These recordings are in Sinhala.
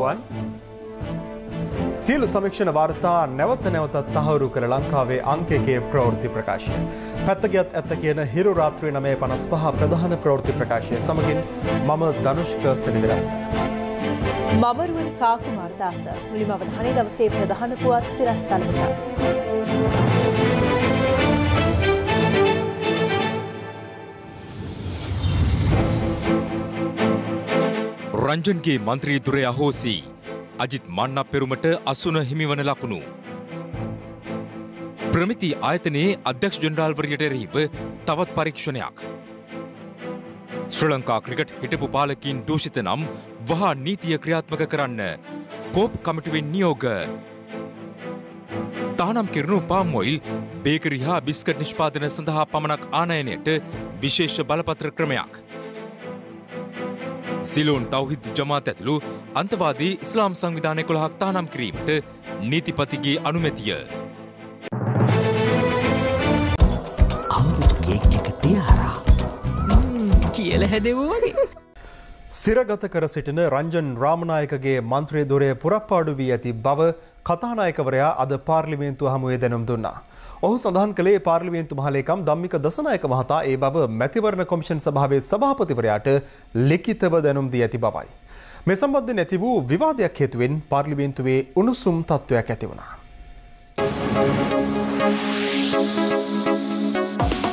ආයුබෝවන්. සියලු සමීක්ෂණ වාර්තා නැවත නැවතත් තහවුරු කළ ලංකාවේ අංක 1 ප්‍රවෘත්ති ප්‍රකාශය. පැත්තකියත් ඇත්ත කියන හිරු රාත්‍රී 9:55 ප්‍රධාන ප්‍රවෘත්ති ප්‍රකාශය සමගින් මම ධනුෂ්ක සෙනවිරත්න. මම රුවන් කාකුමාර දාස. මුලින්ම අවධානය දවසේ ප්‍රධාන පුවත් සිරස්තලවල. රංජන්ගේ මන්ත්‍රී දුරේ අහෝසි. අජිත් මන්නප්පෙරුමට අසුන හිමිවන ලකුණු. ප්‍රමිති ආයතනයේ අධ්‍යක්ෂ ජෙනරාල්වරියට එරෙහිව තවත් පරීක්ෂණයක්. ශ්‍රී ලංකා ක්‍රිකට් හිටපු පාලකින් දූෂිත නම් වහා නීතිය ක්‍රියාත්මක කරන්න කෝප් කමිටුවෙන් නියෝග. තහනම් කිරුණු පාම් ඔයිල් බේකරි හා බිස්කට් නිෂ්පාදන සඳහා පමණක් ආනයනයට විශේෂ බලපත්‍ර ක්‍රමයක්. සිලෝන් තවහිද් ජමාත් ඇතුළු අන්තවාදී ඉස්ලාම් සංවිධාන 11ක් තහනම් කිරීමට නීතිපතිගේ අනුමැතිය. අමෘත කේක් එකට යාරා කියලා හැදෙවෝ වගේ. සිරගත කර සිටින රංජන් රාමනායකගේ මන්ත්‍රී ධුරය පුරප්පාඩු වී ඇති බව කතානායකවරයා අද පාර්ලිමේන්තුව හමුවේ දැනුම් දුන්නා. ඔහු සඳහන් කළේ පාර්ලිමේන්තු මහලේකම් ධම්මික දසනායක මහතා ඒ බව මැතිවරණ කොමිෂන් සභාවේ සභාපතිවරයාට ලිඛිතව දැනුම් දී ඇති බවයි. මේ සම්බන්ධයෙන් ඇති වූ විවාදයක් හේතුවෙන් පාර්ලිමේන්තුවේ උණුසුම් තත්ත්වයක් ඇති වුණා.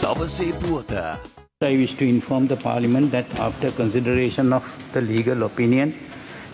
දවසේ පුවත. I wish to inform the Parliament that after consideration of the legal opinion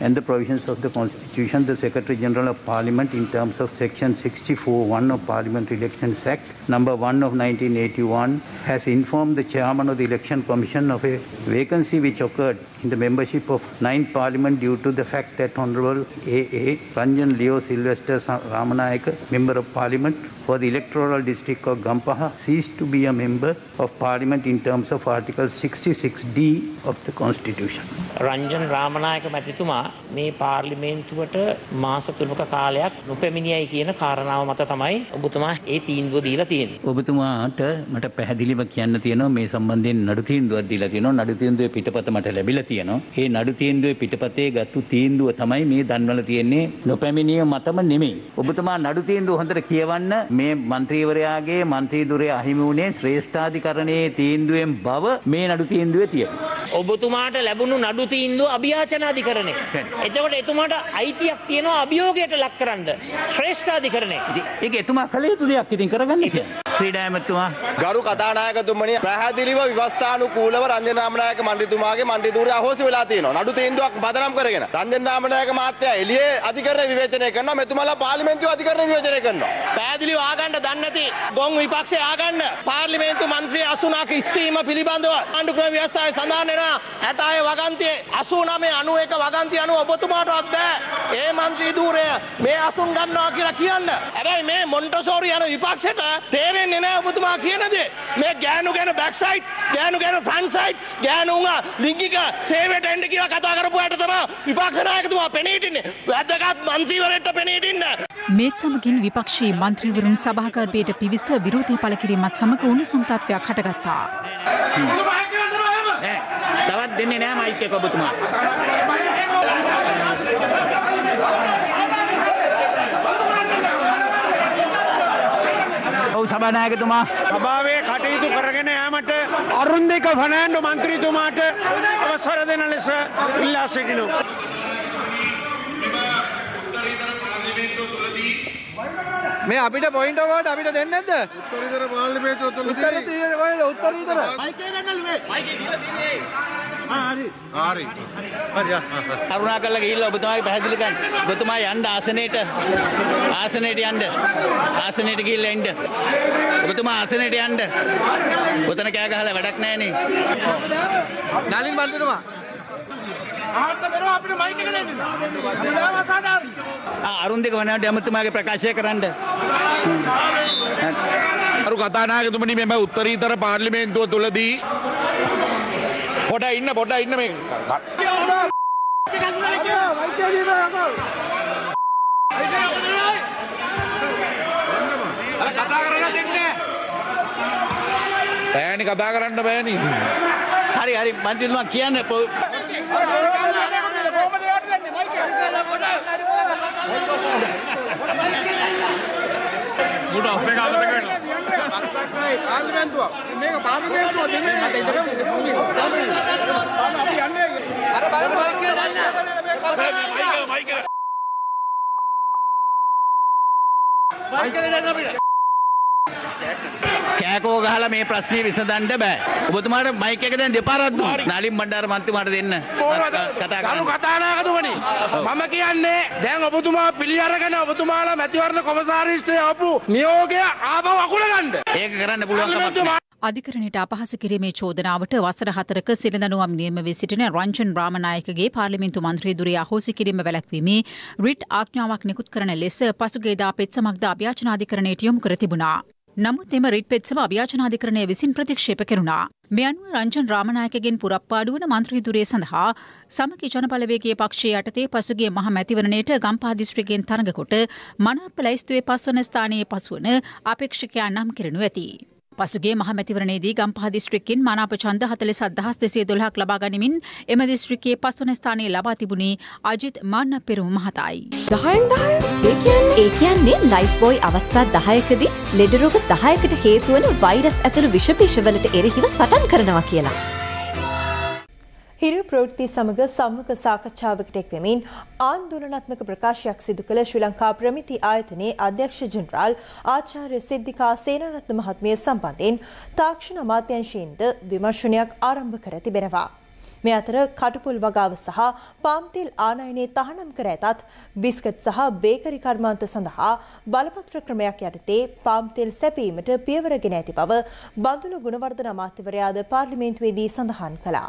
and the provisions of the Constitution, the Secretary General of Parliament, in terms of Section 64(1) of Parliamentary Elections Act, number 1 of 1981, has informed the Chairman of the Election Commission of a vacancy which occurred in the membership of 9th Parliament due to the fact that Honourable A.A. Ranjan Leo Sylvester Ramanayaka, Member of Parliament for the Electoral District of Gampaha, ceased to be a Member of Parliament in terms of Article 66D of the Constitution. Ranjan Ramanayake මැතිතුමා මේ පාර්ලිමේන්තුවට මාස 3ක කාලයක් නොපැමිණියයි කියන කාරණාව මත තමයි ඔබතුමා ඒ තීන්දුව දීලා තියෙන්නේ. ඔබතුමාට මට පැහැදිලිව කියන්න තියෙනවා මේ සම්බන්ධයෙන් නඩු තීන්දුවක් දීලා තියෙනවා. නඩු තීන්දුවේ පිටපත මට ලැබිලා තියෙනවා. ඒ නඩු තීන්දුවේ පිටපතේ ගත්තු තීන්දුව තමයි මේ දන්වල තියෙන්නේ. නොපැමිණිය මතම නෙමෙයි. ඔබතුමා නඩු තීන්දුව හොඳට කියවන්න. මේ മന്ത്രിවරයාගේ മന്ത്രി දුරේ අහිමි වුණේ ශ්‍රේෂ්ඨාධිකරණයේ තීන්දුවෙන් බව මේ නඩු තීන්දුවේ තියෙනවා. ඔබතුමාට ලැබුණු නඩු තීන්දුව අභියාචනාධිකරණය. එතකොට එතුමාට අයිතියක් තියෙනවා අභියෝගයට ලක් කරන්න ශ්‍රේෂ්ඨාධිකරණය. ඒක එතුමා කළ යුතු දෙයක් ඉතින් කරගන්න කියලා. ශ්‍රීඩායමතුමා ගරු කතානායකතුමනි පැහැදිලිව විවස්ථානුකූලව රංජන් රාමනායක මන්ත්‍රීතුමාගේ මන්ත්‍රී ධුරය අහෝසි වෙලා තියෙනවා. නඩු තීන්දුවක් බදනම් කරගෙන රංජන් රාමනායක මහත්තයා එළියේ අධිකරණය විවේචනය කරනවා. මෙතුමාලා පාර්ලිමේන්තුව අධිකරණය විවේචනය කරනවා. පැහැදිලිව ආගන්න දන්නේ නැති ගොන් විපක්ෂය ආගන්න පාර්ලිමේන්තු මන්ත්‍රී 89ක ඉස්වීම පිළිබඳව ආණ්ඩු ක්‍රම ව්‍යවස්ථාවේ සඳහන් වෙනවා 66 වගන්තියේ 89 91 වගන්තිය අනුව ඔබතුමාටවත් බෑ ඒ මන්ත්‍රී ධූරය මේ අසුන් ගන්නවා කියලා කියන්න. හැබැයි මේ මොන්ටසෝරි යන විපක්ෂයට තේරෙන්නේ නැහැ ඔබතුමා කියන දේ. මේ ගෑනු ගැන බෑක් සයිඩ්, ගෑනු ගැන ෆ්‍රන්ට් සයිඩ්, ගෑනුන්ව ලිංගික සේවයට එන්න කියලා කතා කරපුවාට තමයි විපක්ෂ ਨਾයකතුමා පෙනී හිටින්නේ. වැදගත් මන්ත්‍රීවරයෙක්ට පෙනී හිටින්න. මේත් සමගින් විපක්ෂයේ මන්ත්‍රීවරුන් සභාගර්භයට පිවිස විරෝධය පළ කිරීමත් සමග උණුසුම් තත්ත්වයක් හටගත්තා. තවත් දෙන්නේ නැහැ මයික් එක ඔබතුමා. ඔව් සභානායකතුමා සභාවේ කටයුතු කරගෙන යාමට අරුන්දික ෆර්නෑන්ඩෝ මන්ත්‍රීතුමාට අවසර දෙන ලෙස ඉල්ලා සිටිනවා. මේ අපිට පොයින්ට් ඔවර්ට අපිට දෙන්නේ නැද්ද? උත්තරීතර පාර්ලිමේන්තුව තුලදී උත්තරීතර මයික් එක ගන්නලු මේ මයික් එක දීලා තියෙන්නේ. හරි. කරුණාකරලා ගිහිල්ලා ඔබතුමාගේ පැහැදිලි ගන්න. ඔබතුමා යන්න ආසනයට යන්න. ආසනයට ගිහිල්ලා එන්න. ඔබතුමා ආසනයට යන්න. ඔතන කෑ ගහලා වැඩක් නැහැ නේ. නලින් මන්ත්‍රීතුමා අපිට මයික් එක දෙන්න. අරුන්දික වනාට ඇමතුමාගේ ප්‍රකාශය කරන්න. අරු කතානායකතුමනි මෙම උත්තරීතර පාර්ලිමේන්තුව තුලදී පොඩ ඉන්න මේ කතා කරන්න දෙන්නේ. ඈනි කතා කරන්න බෑනි. හරි මන්ත්‍රීතුමා කියන්න. කෑකෝ ගහලා මේ ප්‍රශ්නේ විසඳන්න බෑ. ඔබතුමාට මයික් එක දැන් දෙපාරක් දුන්නා. නාලිම් බණ්ඩාර මන්ත්‍රීතුමාට දෙන්න. කතා කරන්න. කතානායකතුමනි. මම කියන්නේ දැන් ඔබතුමා පිළි අරගෙන ඔබතුමාලා මැතිවරණ කොමසාරිස්ටේ ආපු නියෝගය ආපහු අකුල ගන්න. ඒක කරන්න පුළුවන් කමක් නැහැ. අධිකරණයට අපහාස කිරීමේ චෝදනාවට වසර 4ක සිරදනුවම් නියම වී සිටින රංජන් රාමනායකගේ පාර්ලිමේන්තු මන්ත්‍රී දුරේ අහෝසි කිරීම වැළැක්වීමේ රිට් ආඥාවක් නිකුත් කරන ලෙස පසුගියදා පෙත්සමක්ද අභ්‍යාචනාධිකරණයට යොමු කර තිබුණා. නමුත් එම රිට් පෙත්සම අභ්‍යාචනාධිකරණය විසින් ප්‍රතික්ෂේප කෙරුණා. මේ අනුව රංජන් රාමනායකගෙන් පුරප්පාඩු වන මන්ත්‍රී දුරේ සඳහා සමගි ජනබලවේගයේ පක්ෂයේ යටතේ පසුගිය මහ මැතිවරණයට ගම්පහ දිස්ත්‍රික්කයෙන් තරඟ කොට මනාප ලැයිස්තුවේ 5 වන ස්ථානයේ පසුවන අපේක්ෂකයා නම් කෙරෙනු ඇති. පසුගිය මහ මැතිවරණයේදී ගම්පහ දිස්ත්‍රික්කෙන් මනාප ඡන්ද 47212ක් ලබා ගනිමින් එම දිස්ත්‍රික්කයේ 5 වන ස්ථානයේ ලබා තිබුණේ අජිත් මාන්නපෙරුම මහතායි. 10 ඒ කියන්නේ ලයිෆ් බෝයි අවස්ථා 10කදී ලෙඩ රෝග 10කට හේතු වන වෛරස් ඇතුළු විෂ බීජවලට එරෙහිව සටන් කරනවා කියලා. හිරු ප්‍රවෘත්ති සමග සම්මුඛ සාකච්ඡාවකට එක්වෙමින් ආන්දෝලනාත්මක ප්‍රකාශයක් සිදු කළ ශ්‍රී ලංකා ප්‍රමිති ආයතනයේ අධ්‍යක්ෂ ජෙනරාල් ආචාර්ය සිද්ධිකා සේනාරත්න මහත්මිය සම්බන්ධයෙන් තාක්ෂණ අමාත්‍යාංශයෙන්ද විමර්ශනයක් ආරම්භ කර තිබෙනවා. මේ අතර කටුපුල් වගාව සහ පාම් තෙල් ආනයනයේ තහනම් කර ඇතත් බිස්කට් සහ බේකරි කර්මාන්ත සඳහා බලපත්‍ර ක්‍රමයක් යටතේ පාම් තෙල් සැපීමට පියවරගෙන ඇති බව බඳුණු ගුණවර්ධන අමාත්‍යවරයාද පාර්ලිමේන්තුවේදී සඳහන් කළා.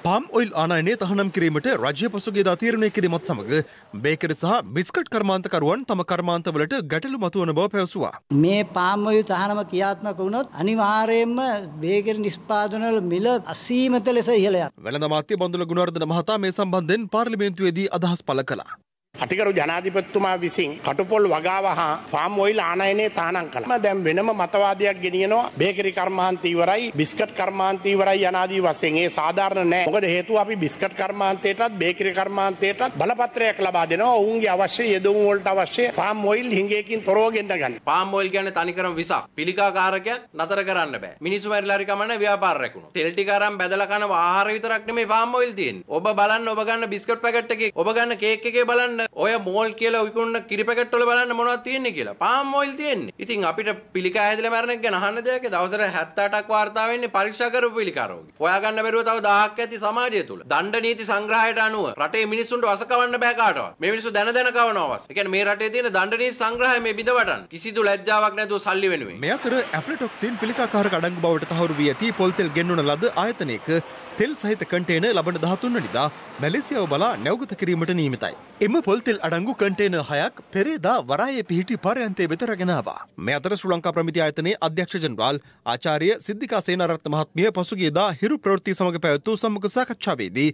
පාම් ඔයිල් ආනයනය තහනම් කිරීමට රජය පසුගියදා තීරණය කිරීමත් සමග බේකරි සහ බිස්කට් කර්මාන්තකරුවන් තම කර්මාන්තවලට ගැටලු මතුවන බව පැවසුවා. මේ පාම් ඔයිල් තහනම ක්‍රියාත්මක වුණොත් අනිවාර්යයෙන්ම බේකරි නිෂ්පාදනවල මිල අසීමිත ලෙස ඉහළ යනවා. වෙළඳ අමාත්‍ය බඳුල ගුණවර්ධන මහතා මේ සම්බන්ධයෙන් පාර්ලිමේන්තුවේදී අදහස් පළ කළා. අටිකරු ජනාධිපතිතුමා විසින් කටුපොල් වගාව හා ෆාම් ඔයිල් ආනයනයේ තහනම් කළා. දැන් වෙනම මතවාදයක් ගෙනියනවා බේකරි කර්මාන්ත ඉවරයි බිස්කට් කර්මාන්ත ඉවරයි යනාදී වශයෙන්. ඒ සාධාරණ නෑ. මොකද හේතුව අපි බිස්කට් කර්මාන්තයටත් බේකරි කර්මාන්තයටත් බලපත්‍රයක් ලබා දෙනවා. ඔවුන්ගේ අවශ්‍ය යෙදුම් වලට අවශ්‍ය ෆාම් ඔයිල් හිඟයකින් තොරව ගෙන්න ගන්න. ෆාම් ඔයිල් කියන්නේ තනිකරම විසක්. පිළිකා කාරකයක් නතර කරන්න බෑ. මිනිස්සු මැරිලා හරි කමන්නේ ව්‍යාපාර රැකුණා. තෙල් ටික අරන් බැදලා කන ආහාර විතරක් නෙමෙයි ෆාම් ඔයිල් තියෙන්නේ. ඔබ බලන්න ඔබ ගන්න බිස්කට් පැකට් එකේ ඔබ ගන්න කේක් එකේ බලන්න ඔය මෝල් කියලා විකුණන කිරි පැකට් වල බලන්න මොනවද තියෙන්නේ කියලා. පාම් ඔයිල් තියෙන්නේ. ඉතින් අපිට පිළිකා හැදලා මැරෙන එක ගැන අහන්න දෙයක් දවසට 78ක් වාර්තා වෙන්නේ පරීක්ෂා කරපු පිළිකා රෝගී. හොයාගන්න බැරුව තව 1000ක් ඇති සමාජය තුල. දණ්ඩ නීති සංග්‍රහයට අනුව රටේ මිනිස්සුන්ට වසකවන්න බෑ කාටවත්. මේ මිනිස්සු දැන කවනවා වස්. ඒ කියන්නේ මේ රටේ තියෙන දණ්ඩ නීති සංග්‍රහය මේ බිඳවටන් කිසිදු ලැජ්ජාවක් නැතුව සල්ලි වෙනුවෙන්. මේ අතර ඇෆ්ලටොක්සින් පිළිකාකාරක අඩංගු බවට තහවුරු වී ඇති පොල් තෙල් ගෙන්වන ලද ආයතනයක තෙල් සහිත කන්ටේනර් ලබන 13 වෙනිදා මැලේසියාව බලා නැව්ගත කිරීමට නියමිතයි. එම පොල් තෙල් අඩංගු කන්ටේනර් 6ක් පෙරේදා වරායේ පිහිටි පර්යන්තයේ වෙත රැගෙන ආවා. මේ අතර ශ්‍රී ලංකා ප්‍රමිති ආයතනයේ අධ්‍යක්ෂ ජෙනරාල් ආචාර්ය සිද්ධිකා සේනාරත්න මහත්මිය පසුගියදා හිරු ප්‍රවෘත්ති සමග පැවැත්වූ සම්මුඛ සාකච්ඡාවේදී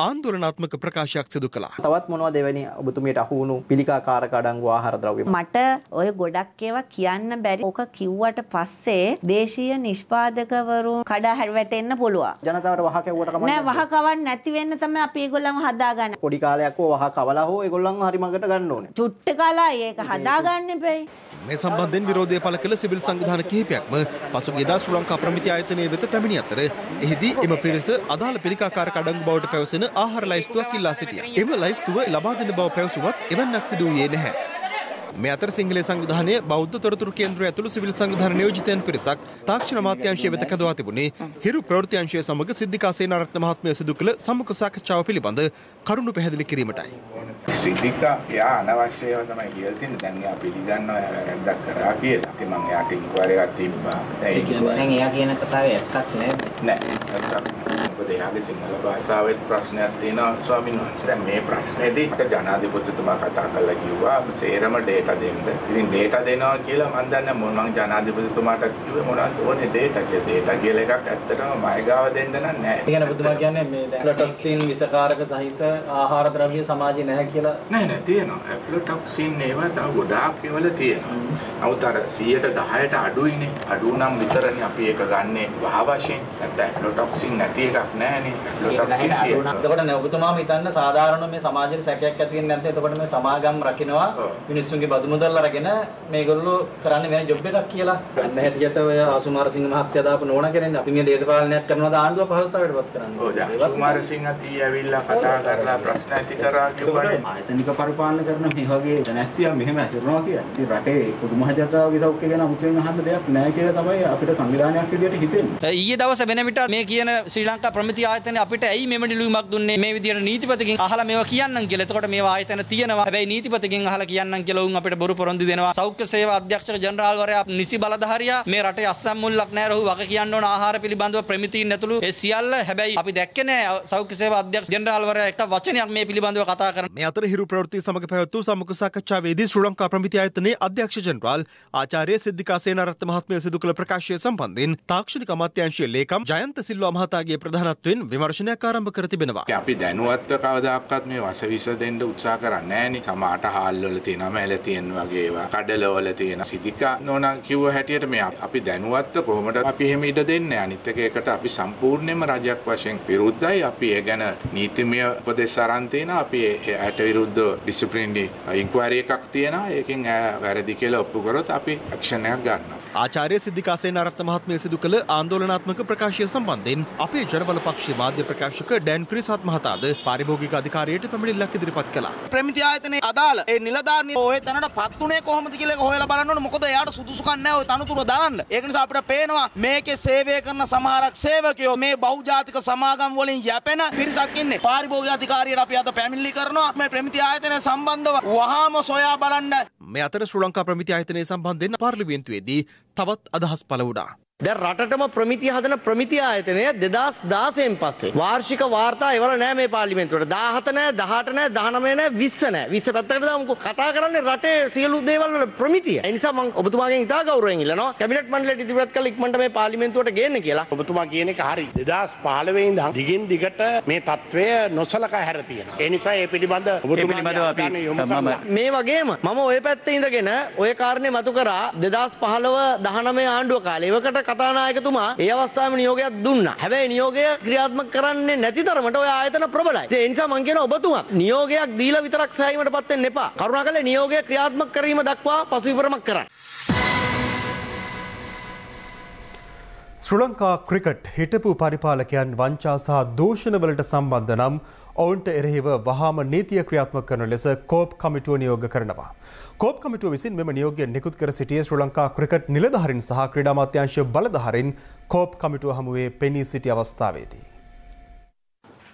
ආන්දෝලනාත්මක ප්‍රකාශයක් සිදු කළා. තවත් මොනවද එවැනි ඔබතුමියට අහු වුණු පිළිකාකාරක අඩංගු ආහාර ද්‍රව්‍ය? මට ඔය ගොඩක් ඒවා කියන්න බැරි. ඕක කිව්වට පස්සේ දේශීය නිෂ්පාදකවරුන් කඩා වැටෙන්න පුළුවන්. ජනතාවට වහ කැවුවට කමක් නෑ. වහ කවන්න නැති වෙන්න තමයි අපි ඒගොල්ලන්ව හදාගන්න. පොඩි කාලයක් හෝ වහ කවලා හෝ ඒගොල්ලන්ව හරි මගට ගන්න ඕනේ. චුට්ට කාලා ඒක හදාගන්න එපෙයි. මේ සම්බන්ධයෙන් විරෝධය පළ කළ සිවිල් සංවිධාන කිහිපයක්ම පසුගියදා ශ්‍රී ලංකා ප්‍රමිති ආයතනයේ වෙත පැමිණි අතර එහිදී එම පිරිස අදාළ පිළිකාකාරක අඩංගු බවට පැවසෙන ආහාර ලයිස්තුවක් ඉල්ලා සිටියා. එම ලයිස්තුව ලබා දෙන බව පැවසුවත් එවැන්නක් සිදු වූයේ නැහැ. මේ අතර සිංහලයේ සංවිධානයේ බෞද්ධ තොරතුරු කේන්ද්‍රය ඇතුළු සිවිල් සංවිධාන නියෝජිතයන් පිරිසක් තාක්ෂණ අමාත්‍යාංශය වෙත කැඳවා තිබුණේ හිරු ප්‍රවෘත්ති අංශය සමග සිද්ධිකා සේනාරත්න මහත්මිය සිදු කළ සම්මුඛ සාකච්ඡාව පිළිබඳ කරුණු පැහැදිලි කිරීමටයි. සිද්ධිකා යා අනවශ්‍යව තමයි කියලා තියෙන්නේ. දැන් එයා පිළිගන්නවා එයා වැරද්දක් කරා කියලා. ඉතින් මම එයාට ඉන්ක්වයරි එකක් තිබ්බා. දැන් එයා කියන කතාවේ ඇත්තක් නෑ. මොකද එයාගේ සිංහල භාෂාවෙත් ප්‍රශ්නයක් තියෙනවා ස්වාමීන් වහන්සේ. දැන් මේ ප්‍රශ්නේදී මට ජනාධිපතිතුමා කතා කරලා කිව්වා සේරම ඩේටා දෙන්න. ඉතින් ඩේටා දෙනවා කියලා මම දන්නේ මම ජනාධිපතිතුමාට කිව්වේ මොනවද ඕනේ ඩේටා කියලා. ඩේටා කියලා එකක් ඇත්තටම මයිගාව දෙන්න නෑ. ඒ කියන්නේ ඔබතුමා කියන්නේ මේ ඇෆ්ලොටොක්සින් විසකාරක සහිත ආහාර ද්‍රව්‍ය සමාජයේ නැහැ කියලා නෑ තියෙනවා. ඇෆ්ලොටොක්සින් ඒවා තව ගොඩාක් ඒවල තියෙනවා. නමුත් අර 110ට අඩුයිනේ. අඩු නම් විතරනේ අපි ඒක ගන්නෙ වහ වශයෙන්. නැත්නම් ඇෆ්ලොටොක්සින් නැති එකක් නැහැ නේ. එතකොට නේ ඔබතුමාම හිතන්න සාධාරණ මේ සමාජයේ සැකයක් ඇති වෙන්නේ නැත්නම් එතකොට මේ සමාගම් රකින්නවා මිනිස්සුන්ගේ බදු මුදල් අරගෙන මේගොල්ලෝ කරන්නේ වෙන ජොබ් එකක් කියලා. අන්න හැටියට ඔය ආසුමාරසිංහ මහත්තයා දාපු නෝන කෙනෙක් අපි මේ දේශපාලනයක් කරනවාද ආණ්ඩුව පහළතාවයටපත් කරන්නේ. ඔව් දැන් ආසුමාරසිංහ තී ඇවිල්ලා කතා කරලා ප්‍රශ්න ඇති කරා කියවනේ. ආයතනික පරිපාලන කරන මේ වගේ නැත්තිය මෙහෙම කරනවා කියන්නේ. ඉතින් රටේ පොදු මහජනතාවගේ සෞඛ්‍ය ගැන අමුතුවෙන් අහන්න දෙයක් නැහැ කියලා තමයි අපිට සංවිධානයක් විදියට හිතෙන්නේ. ඊයේ දවසේ වෙන විට මේ කියන ශ්‍රී ලංකා ප්‍රමිති ආයතනයේ අපිට ඇයි මෙවැනි ලියුමක් දුන්නේ මේ විදියට නීතිපතිගෙන් අහලා මේවා කියන්නම් කියලා. එතකොට මේවා ආයතන තියෙනවා. හැබැයි නීතිපතිගෙන් අහලා කියන්නම් කියලා උන් අපිට බොරු පොරොන්දු දෙනවා. සෞඛ්‍ය සේවා අධ්‍යක්ෂක ජනරාල්වරයා නිසි බලධාරියා මේ රටේ අස්සම් මුල්ලක් නැහැ රහු වග කියන්න ඕන ආහාර පිළිබඳව ප්‍රමිතීන් ඇතුළු ඒ සියල්ල. හැබැයි අපි දැක්කේ නැහැ සෞඛ්‍ය සේවා අධ්‍යක්ෂක ජනරාල්වරයා එක වචනයක් මේ පිළිබඳව කතා කරන්නේ. මේ අතර හිරු ප්‍රවෘත්ති සමග පැවැත්වූ සම්මුඛ සාකච්ඡාවේදී ශ්‍රී ලංකා ප්‍රමිති ආයතනයේ අධ්‍යක්ෂ ජනරාල් ආචාර්ය සිද්ධිකා සේනාරත්න මහත්මිය සිදු කළ ප්‍රකාශය සම්බන්ධයෙන් තාක්ෂණික අමාත්‍යාංශයේ ලේකම් ජයන්ත සිල්වා මහතාගේ ප්‍රධානත්වයෙන් විමර්ශනයක් ආරම්භ කර තිබෙනවා. අපි දැනුවත්ව කවදාකවත් මේ වසවිස දෙන්න උත්සාහ කරන්නේ නැහැ නේ. සමාට හාල් වල තියෙනවා, මැල තියෙන වගේ ඒවා, කඩල වල තියෙන සිද්ධිකා නෝනා කිව්ව හැටියට මේ අපි දැනුවත්ව කොහොමද අපි එහෙම ඉඩ දෙන්නේ? අනිත් එකට අපි සම්පූර්ණයෙන්ම රජයක් වශයෙන් විරුද්ධයි. අපි ඒ ගැන නීතිමය උපදෙස් අරන් තියෙනවා. අපි ඒට විරුද්ධ ඩිසිප්ලිනරි ඉන්ක්වයරි එකක් තියෙනවා. ඒකෙන් වැරදි කියලා ඔප්පු කරොත් අපි ඇක්ෂන් එකක් ගන්නවා. ආචාර්ය සිද්ධිකා සේනාරත්න මහත්මිය සිදු කළ ආందోලනාත්මක ප්‍රකාශය සම්බන්ධයෙන් අපේ ජනබල පක්ෂයේ මාධ්‍ය ප්‍රකාශක ඩෑන් පිරිසත් මහතාද පාරිභෝගික අධිකාරියට පැමිණිල්ලක් ඉදිරිපත් කළා. ප්‍රමිති ආයතනයේ අදාළ ඒ නිලධාරී ඔය තැනට පත් උනේ කොහොමද කියලා එක හොයලා බලන්න ඕනේ. මොකද එයාට සුදුසුකම් නැහැ ඔය තනතුර දාන්න. ඒක නිසා අපිට පේනවා මේකේ සේවය කරන සමහරක් සේවකයෝ මේ බහුජාතික සමාගම් වලින් යැපෙන පිරිසක් ඉන්නේ. පාරිභෝගික අධිකාරියට අපි අද පැමිණිලි කරනවා මේ ප්‍රමිති ආයතනය සම්බන්ධව වහාම සොයා බලන්න. මේ අතර ශ්‍රී ලංකා ප්‍රමිති ආයතනය සම්බන්ධයෙන් පාර්ලිමේන්තුවේදී තවත් අදහස් පළ වුණා. දැන් රටටම ප්‍රමිතිය හදන ප්‍රමිති ආයතනය 2016න් පස්සේ වාර්ෂික වාර්තා එවල නෑ මේ පාර්ලිමේන්තුවට. 17 නෑ, 18 නෑ, 19 නෑ, 20 නෑ. 20 පැත්තකට දාමුකෝ. කතා කරන්නේ රටේ සියලු දේවල් වල ප්‍රමිතිය. ඒ නිසා මම ඔබතුමාගෙන් ඉතා ගෞරවයෙන් ඉල්ලනවා කැබිනට් මණ්ඩලයට ඉදිරිපත් කළ ඉක්මනට මේ පාර්ලිමේන්තුවට ගේන්න කියලා. ඔබතුමා කියන එක හරි. 2015 ඉඳන් දිගින් දිගට මේ තත්වය නොසලකා හැර තියෙනවා. ඒ නිසා ඒ පිළිබඳ මේ වගේම මම ওই පැත්තේ ඉඳගෙන ওই කාරණේ මතු කරා 2015 19 ආණ්ඩුව කාලේ. ඒවකට කතානායකතුමා ඒ අවස්ථාවේ නියෝගයක් දුන්නා. හැබැයි නියෝගය ක්‍රියාත්මක කරන්නේ නැති තරමට ඔය ආයතන ප්‍රබලයි. ඒ නිසා මම කියනවා ඔබතුමා නියෝගයක් දීලා විතරක් සෑහීමටපත් වෙන්න එපා. කරුණාකරලා නියෝගය ක්‍රියාත්මක කිරීම දක්වා පසුවිපරමක් කරන්න. ශ්‍රී ලංකා ක්‍රිකට් හිටපු පරිපාලකයන් වංචා සහ දූෂණවලට සම්බන්ධ නම් ඔවුන්ට එරෙහිව වහාම නීතිය ක්‍රියාත්මක කරන ලෙස කෝප් කමිටුව නියෝග කරනවා. කෝප් කමිටුව විසින් මෙම නියෝගය නිකුත් කර සිටියේ ශ්‍රී ලංකා ක්‍රිකට් නිලධාරීන් සහ ක්‍රීඩා අමාත්‍යාංශ බලධාරීන් කෝප් කමිටුව හමුවේ පෙනී සිටි අවස්ථාවේදී.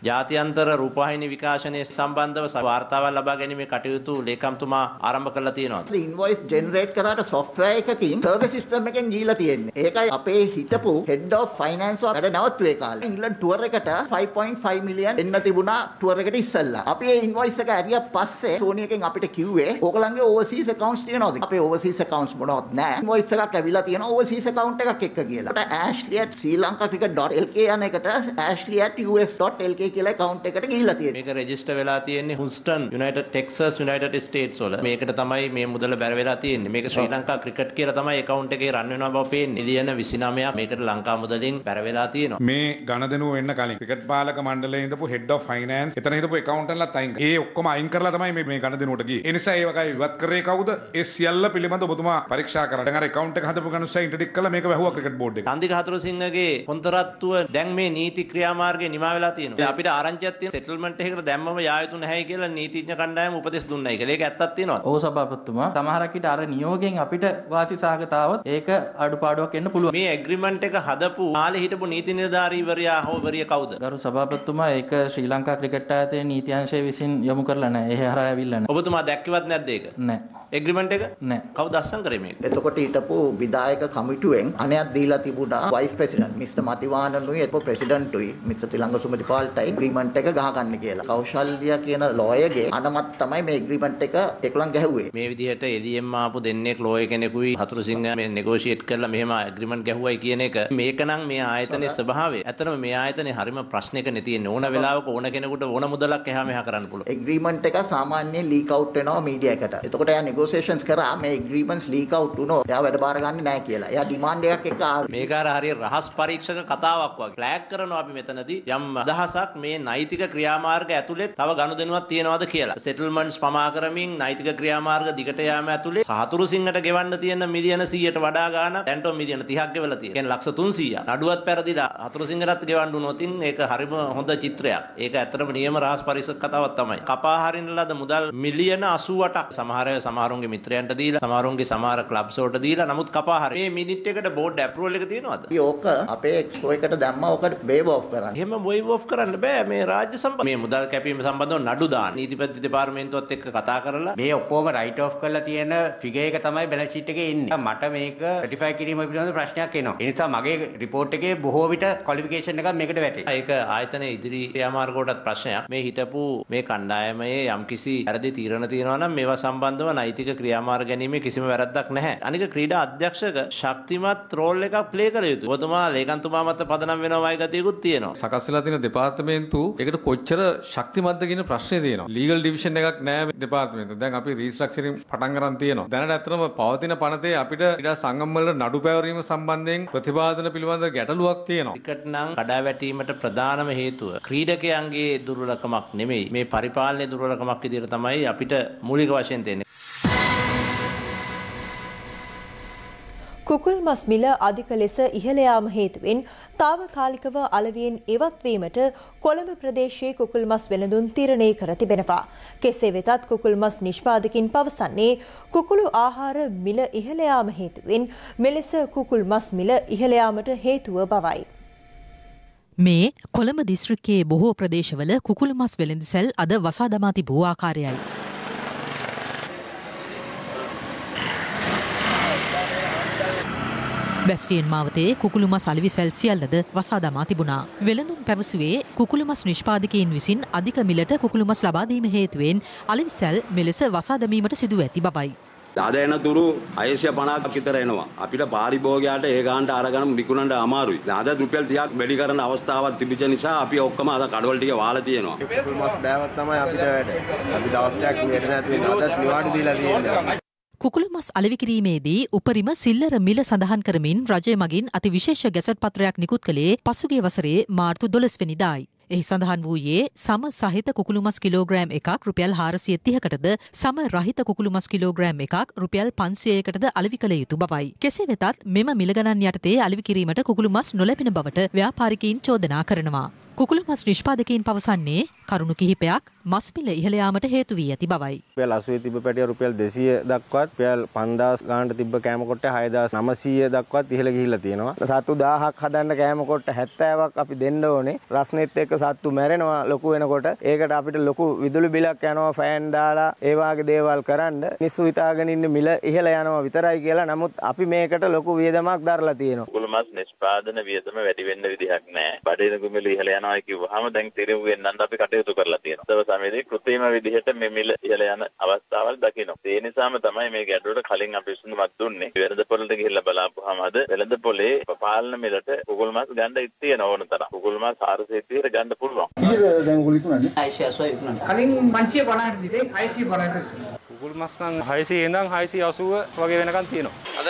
ජාත්‍යන්තර රූපවාහිනී විකාශනයේ සම්බන්ධව වාර්තාවක් ලබා ගැනීමේ කටයුතු ලේකම්තුමා ආරම්භ කරලා තියෙනවා. ඉන්වොයිස් ජෙනරේට් කරාට software එකකින් සර්වර් සිස්ටම් එකෙන් ගිහිලා තියෙන්නේ. ඒකයි අපේ හිටපු head of finance වැඩ නවත්වුවේ කාලේ. ඉංග්‍රීසි ටුවර් එකට 5.5 මිලියන් එන්න තිබුණා ටුවර් එකට ඉස්සෙල්ලා. අපි ඒ ඉන්වොයිස් එක ඇරියා පස්සේ සෝනි එකෙන් අපිට කිව්වේ ඕගලන්ගේ overseas accounts තියෙනවද? අපේ overseas accounts මොනවද නැහැ. ඉන්වොයිස් එකක් ඇවිල්ලා තියෙනවා overseas account එකක් එක්ක කියලා. ashley@srilankacricket.lk යන එකට ashley@us.lk කියලා account එකට ගිහිල්ලා තියෙනවා. මේක රෙජිස්ටර් වෙලා තියෙන්නේ හුස්ටන් යුනයිටඩ් ටෙක්සස් යුනයිටඩ් ස්ටේට්ස් වල. මේකට තමයි මේ මුදල බැර වෙලා තියෙන්නේ. මේක ශ්‍රී ලංකා ක්‍රිකට් කියලා තමයි account එකේ රන් වෙනවා බව පේන්නේ. ඉතින් 29ක් මේකට ලංකා මුදලින් බැර වෙලා තියෙනවා. මේ ගණදෙනුව වෙන්න කලින් ක්‍රිකට් පාලක මණ්ඩලයේ ඉඳපු head of finance එතන හිටපු accountantලත් අයින් කරා. ඒ ඔක්කොම අයින් කරලා තමයි මේ ගණදෙනුවට ගියේ. ඒ නිසා ඒ වගේ ඉවත් කරේ කවුද? ඒ සියල්ල පිළිබඳ ඔබතුමා පරීක්ෂා කරලා. දැන් අර account එක හදපු ගනුස්සය ඉන්ට්‍රොඩික් කළා මේක වැහුවා ක්‍රිකට් බෝඩ් එක. චන්දික හතුරුසිංහගේ කොන්තරත්තුව දැන් මේ නීති ක්‍රියාමාර්ගයේ නිමා වෙලා තියෙනවා. අපිට ආරංචියක් තියෙන සෙටල්මන්ට් එකකට දැම්මම යා යුතු නැහැ කියලා නීතිඥ කණ්ඩායම උපදෙස් දුන්නයි කියලා. ඒක ඇත්තක් තියෙනවද? ඔව් සභාපතිතුමා. සමහරක් විට අර නියෝගයෙන් අපිට වාසි සහගතවවත් ඒක අඩුපාඩුවක් එන්න පුළුවන්. මේ ඇග්‍රීමන්ට් එක හදපු කාලේ හිටපු නීති නිලධාරීවරයා හෝ වරිය කවුද? ගරු සභාපතිතුමා ඒක ශ්‍රී ලංකා ක්‍රිකට් ආයතනයේ නීති අංශය විසින් යොමු කරලා නැහැ. ඒ හරහා ඇවිල්ලා නැහැ. ඔබතුමා දැක්කවත් නැද්ද ඒක? නැහැ. ඇග්‍රීමන්ට් එක? නැහැ. කවුද අස්සම් කරේ මේක? එතකොට හිටපු විධායක කමිටුවෙන් අනයක් දීලා තිබුණා වයිස් ප්‍රෙසිඩන්ට් මිස්ටර් මතිවානනුයි එතකොට ප්‍රෙසිඩන්ට්ුයි මිස්ටර් තිලංග සුමතිපාල්ටයි ඇග්‍රීමන්ට් එක ගහගන්න කියලා. කෞශල්‍ය කියන ලෝයර්ගේ අනමත් තමයි මේ ඇග්‍රීමන්ට් එක එක්ලන් ගැහුවේ. මේ විදිහට එළියෙන්ම ආපු දෙන්නෙක් ලෝයර් කෙනෙකුයි හතුරුසිංහ මේ නෙගෝෂියේට් කරලා මෙහෙම ඇග්‍රීමන්ට් ගැහුවයි කියන එක මේකනම් මේ ආයතනයේ ස්වභාවය. ඇත්තටම මේ ආයතනේ හරිම ප්‍රශ්නයක නේ තියෙන්නේ. ඕන වෙලාවක ඕන කෙනෙකුට ඕන මුදලක් එහා මෙහා කරන්න පුළුවන්. ඇග්‍රීමන්ට් එක සාමාන්‍යයෙන් ලීක් අවුට් වෙනවා මීඩියා එකට. එතකොට යා negotiations කරා මේ agreements leak out වුණොත් එයා වැඩ බාර ගන්නේ නැහැ කියලා. එයා demand එකක් එක්ක ආවේ. මේක අර හරිය රහස් පරීක්ෂක කතාවක් වගේ. ෆ්ලෑග් කරනවා අපි මෙතනදී යම් අදහසක් මේ නෛතික ක්‍රියාමාර්ග ඇතුළේ තව ගනුදෙනුවක් තියනවාද කියලා. settlements පමා කරමින් නෛතික ක්‍රියාමාර්ග දිගට යාම ඇතුළේ සහතුරු සිංහට ගෙවන්න තියෙන මිලියන 100ට වඩා ගාණක් දැන්ට මිලියන 30ක් ගෙවලා තියෙනවා. කියන්නේ ලක්ෂ 300ක්. නඩුවත් පෙරදිලා හතුරු සිංහටත් ගෙවන්න උනොත් ඒක හරිම හොඳ චිත්‍රයක්. ඒක ඇත්තටම නියම රහස් පරීක්ෂක කතාවක් තමයි. කපා හරින්න ලද මුදල් මිලියන 88ක් සමහරුන්ගේ මිත්‍රයන්ට දීලා සමහරුන්ගේ සමහර ක්ලබ්ස් වලට දීලා නමුත් කපා හරි. මේ මිනිට් එකට බෝඩ් ඇප්‍රූවල් එක තියෙනවද? ඕක අපේ එක්ස්පෝ එකට දැම්මා ඕකට වේව් ඔෆ් කරන්න. එහෙම වේව් ඔෆ් කරන්න බෑ මේ රාජ්‍ය සම්පත්. මේ මුදල් කැපීම සම්බන්ධව නඩු දාන්න. නීතිපති දෙපාර්තමේන්තුවත් එක්ක කතා කරලා මේ ඔක්කොම රයිට් ඔෆ් කරලා තියෙන ෆිගර් එක තමයි බැලන්ස් ෂීට් එකේ ඉන්නේ. මට මේක සර්ටිෆයි කිරීම පිළිබඳ ප්‍රශ්නයක් එනවා. ඒ නිසා මගේ රිපෝට් එකේ බොහෝ විට ක්වොලිෆිකේෂන් එකක් මේකට වැටේ. ඒක ආයතනයේ ඉදිරි ක්‍රියාමාර්ගවලටත් ප්‍රශ්නයක්. මේ හිටපු මේ කණ්ඩායමේ යම්කිසි වැරදි තීරණ තියෙනවා නම් මේවා සම්බන්ධව නෛතික ක්‍රියාමාර්ග ගැනීමේ කිසිම වැරද්දක් නැහැ. අනික ක්‍රීඩා අධ්‍යක්ෂක ශක්තිමත් රෝල් එකක් ප්ලේ කළ යුතුයි. ඔබතුමා ලේකම්තුමා මත පදනම් වෙනවායි ගතියකුත් තියෙනවා. සකස් වෙලා තියෙන දෙපාර්තමේන්තු ඒකට කොච්චර ශක්තිමත්ද කියන ප්‍රශ්නේ තියෙනවා. ලීගල් ඩිවිෂන් එකක් නැහැ දෙපාර්තමේන්තුව. දැන් අපි රීස්ට්‍රක්චරින් පටන් ගන්න තියෙනවා. දැනට ඇත්තටම පවතින පනතේ අපිට ක්‍රීඩා සංගම් වල නඩු පැවරීම සම්බන්ධයෙන් ප්‍රතිපාදන පිළිබඳ ගැටලුවක් තියෙනවා. ක්‍රිකට් නම් කඩාවැටීමට ප්‍රධානම හේතුව ක්‍රීඩකයන්ගේ දුර්වලකමක් නෙමෙයි. මේ පරිපාලනයේ දුර්වලකමක් විදිහට තමයි අපිට මූලික වශයෙන් තියෙන්නේ. කුකුල් මස් මිල අධික ලෙස ඉහළ යාම හේතුවෙන් తాවකාලිකව අලවියෙන් ඉවත් වීමට කොළඹ ප්‍රදේශයේ කුකුල් මස් වෙළඳුන් තීරණය කර තිබෙනවා. කෙසේ වෙතත් කුකුල් මස් නිෂ්පාදකින් පවසන්නේ කුකුළු ආහාර මිල ඉහළ යාම හේතුවෙන් මෙලෙස කුකුල් මස් මිල ඉහළ යාමට හේතුව බවයි. මේ කොළඹ දිස්ත්‍රික්කයේ බොහෝ ප්‍රදේශවල කුකුළු මස් වෙළඳසැල් අද වසා දමා තිබූ ආකාරයයි. බැස්ටියන් මාවතේ කුකුළු මස් අලෙවිසැල් සියල්ලද වසා දමා තිබුණා. වෙළඳුන් පැවසුවේ කුකුළු මස් නිෂ්පාදකයින් විසින් අධික මිලට කුකුළු මස් ලබා දීම හේතුවෙන් අලෙවිසැල් මෙලෙස වසා දැමීමට සිදුව ඇති බවයි. අද එනතුරු 650ක් විතර එනවා. අපිට පාරිභෝගිකයාට ඒ ගානට අරගෙන විකුණන්න අමාරුයි. අද රුපියල් 30ක් වැඩි කරන අවස්ථාවක් තිබිච්ච නිසා අපි ඔක්කොම අද කඩවල ටික වාලා තියෙනවා. කුකුල් මස් බෑවත් තමයි අපිට වැඩ. අපි දවස් ටිකක් ගෙට නැතුව අදත් නිවාඩු දීලා තියෙනවා. කුකුළු මස් අලෙවි කිරීමේදී උපරිම සිල්ලර මිල සඳහන් කරමින් රජය මගින් අති විශේෂ ගැසට් පත්‍රයක් නිකුත් කළේ පසුගිය වසරේ මාර්තු 12 වෙනිදායි. එහි සඳහන් වූයේ සම සහිත කුකුළු මස් කිලෝග්‍රෑම් එකක් රුපියල් 430කටද සම රහිත කුකුළු මස් කිලෝග්‍රෑම් එකක් රුපියල් 500කටද අලෙවි කළ යුතු බවයි. කෙසේ වෙතත් මෙම මිල ගණන් යටතේ අලෙවි කිරීමට කුකුළු මස් නොලැබෙන බවට ව්‍යාපාරිකයින් චෝදනා කරනවා. කුකුළු මස් නිෂ්පාදකයින් පවසන්නේ කරුණු කිහිපයක් මස් මිල ඉහළ යාමට හේතු වී ඇති බවයි. රුපියල් 80 තිබ්බ පැටිය රුපියල් 200 දක්වත් රුපියල් 5000 ගානට තිබ්බ කෑම කොට්ට 6900 දක්වත් ඉහළ ගිහිල්ලා තියෙනවා. සත්තු 1000ක් හදන්න කෑම කොට්ට 70ක් අපි දෙන්න ඕනේ. රස්නෙත් එක්ක සත්තු මැරෙනවා ලොකු වෙනකොට. ඒකට අපිට ලොකු විදුලි බිලක් යනවා ෆෑන් දාලා ඒ වගේ දේවල් කරන්න. මිනිස්සු හිතාගෙන ඉන්න මිල ඉහළ යනවා විතරයි කියලා. නමුත් අපි මේකට ලොකු වියදමක් දරලා තියෙනවා. කුකුළු මස් නිෂ්පාදන වියදම වැඩි වෙන්න විදිහක් නැහැ. බඩේන මිල ඉහළ යනවා කිව්වහම දැන් තිරෙව් වෙන්නත් අපි කටයුතු කරලා තියෙනවා. දවස් සමයේදී කෘත්‍රිම විදිහට මේ මිල ඉහළ යන අවස්ථාවල් දකිනවා. ඒ නිසාම තමයි මේ ගැටලුවට කලින් අපි විසඳුමක් දුන්නේ. වෙළඳපොළට ගිහිල්ලා බලාපුවාම අද වෙළඳපොලේ පාලන මිලට කුකුල් මස් ගන්න තියෙන ඕන තරම්. කුකුල් මස් 430ට ගන්න පුළුවන්. ඊට දැන් ඔයගොල්ලෝ විකුණන්නේ 680 විකුණන්නේ. කලින් 550ට දීතේ 650ට. කුකුල් මස් නම් 600 ඉඳන් 680 වගේ වෙනකන් තියෙනවා. අද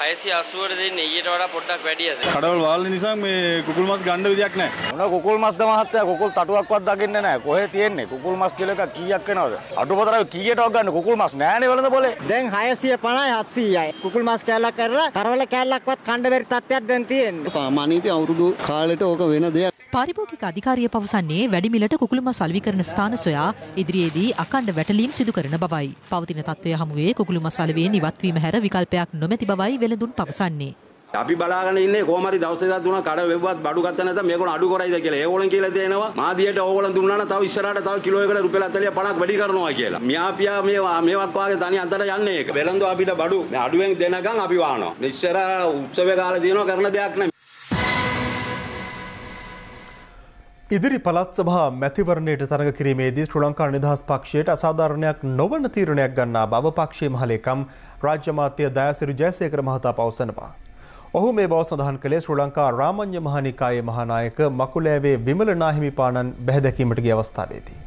680ට දෙන්නේ ඊට වඩා පොඩ්ඩක් වැඩියද? කඩවල වාල්නේ නිසා මේ කුකුල් මස් ගන්න විදියක් නැහැ. මොන කුකුල් මස්ද මහත්තයා කුකුල් තටුවක්වත් දකින්නේ නැහැ. කොහෙ තියෙන්නේ? කුකුල් මස් කිලෝ එකක් කීයක් වෙනවද? අඩුපතර කීයටවත් ගන්න කුකුල් මස් නැහැනේ වෙළඳ පොලේ. දැන් 650යි 700යි. කුකුල් මස් කෑල්ලක් කරලා කරවල කෑල්ලක්වත් කන්න බැරි තත්ත්වයක් දැන් තියෙන්නේ. සාමාන්‍යයෙන් අවුරුදු කාලෙට ඕක වෙන දෙයක්. පාරිභෝගික අධිකාරිය පවසන්නේ වැඩි මිලට කුකුළු මස් අලෙවි කරන ස්ථාන සොයා ඉදිරියේදී අඛණ්ඩ වැටලීම් සිදු කරන බවයි. පවතින තත්ත්වය හමුවේ කුකුළු මස් අලෙවියෙන් ඉවත්වීම හැර විකල්පයක් නොමැති බවයි වෙළඳුන් පවසන්නේ. අපි බලාගෙන ඉන්නේ කොහොම හරි දවස් දෙකක් තුනක් කඩ වෙව්වත් බඩු ගත්ත නැත්නම් මේගොල්ලෝ අඩු කරයිද කියලා. ඒගොල්ලන් කියලා දෙනවා මාදියට ඕගොල්ලන් දුන්නා නම් තව ඉස්සරහට තව කිලෝ එකකට රුපියල් 40 50ක් වැඩි කරනවා කියලා. මියාපියා මේවත් වාගේ තනි අතට යන්නේ ඒක. වෙළඳෝ අපිට බඩු අඩුවෙන් දෙනකන් අපි වානවා. ඉස්සර උත්සවයේ කාලේ දිනනවා කරන දෙයක් නැහැ. ඉදිරි පළාත් සභා මැතිවරණයට තරඟ කිරීමේදී ශ්‍රී ලංකා නිදහස් පක්ෂයට අසාධාරණයක් නොවන තීරණයක් ගන්නා බව පක්ෂයේ මහලේකම් රාජ්‍ය අමාත්‍ය දයාසිරි ජයසේකර මහතා පවසනවා. ඔහු මේ බව සඳහන් කළේ ශ්‍රී ලංකා රාමඤ්ඤ මහානිකායේ මහානායක මකුලෑවේ විමල නාහිමිපාණන් බැහැදැකීමට ගිය අවස්ථාවේදී.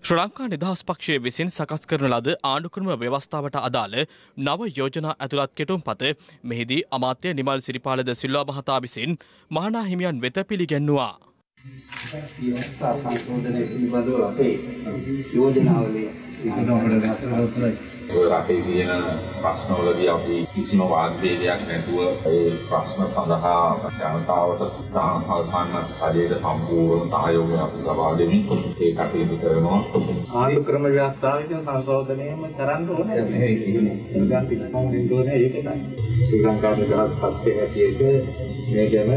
ශ්‍රී ලංකා නිදහස් පක්ෂය විසින් සකස් කරන ලද ආණ්ඩුක්‍රම ව්‍යවස්ථාවට අදාළ නව යෝජනා ඇතුළත් කෙටුම්පත මෙහිදී අමාත්‍ය නිමල් සිරිපාල ද සිල්වා මහතා විසින් මහනා හිමියන් වෙත පිළිගැන්වුවා. සංශෝධනය පිළිබඳව අපේ යෝජනාවලිය රටේ තියෙන ප්‍රශ්නවලදී අපි කිසිම වාද වේදයක් නැතුව ඒ ප්‍රශ්න සඳහා ජනතාවට සාහසන්න පරිදි සම්පූර්ණ සහයෝගය අපි ලබා දෙමින් ඒ කටයුතු කරනවා. ආණ්ඩු ක්‍රම ව්‍යවස්ථාවේ සංශෝධනයම කරන්න ඕනේ. ඒක ඉක්මනින් ඒක තමයි. ශ්‍රී ලංකා නිදහස් පක්ෂයේ හැටියට මේ ගැන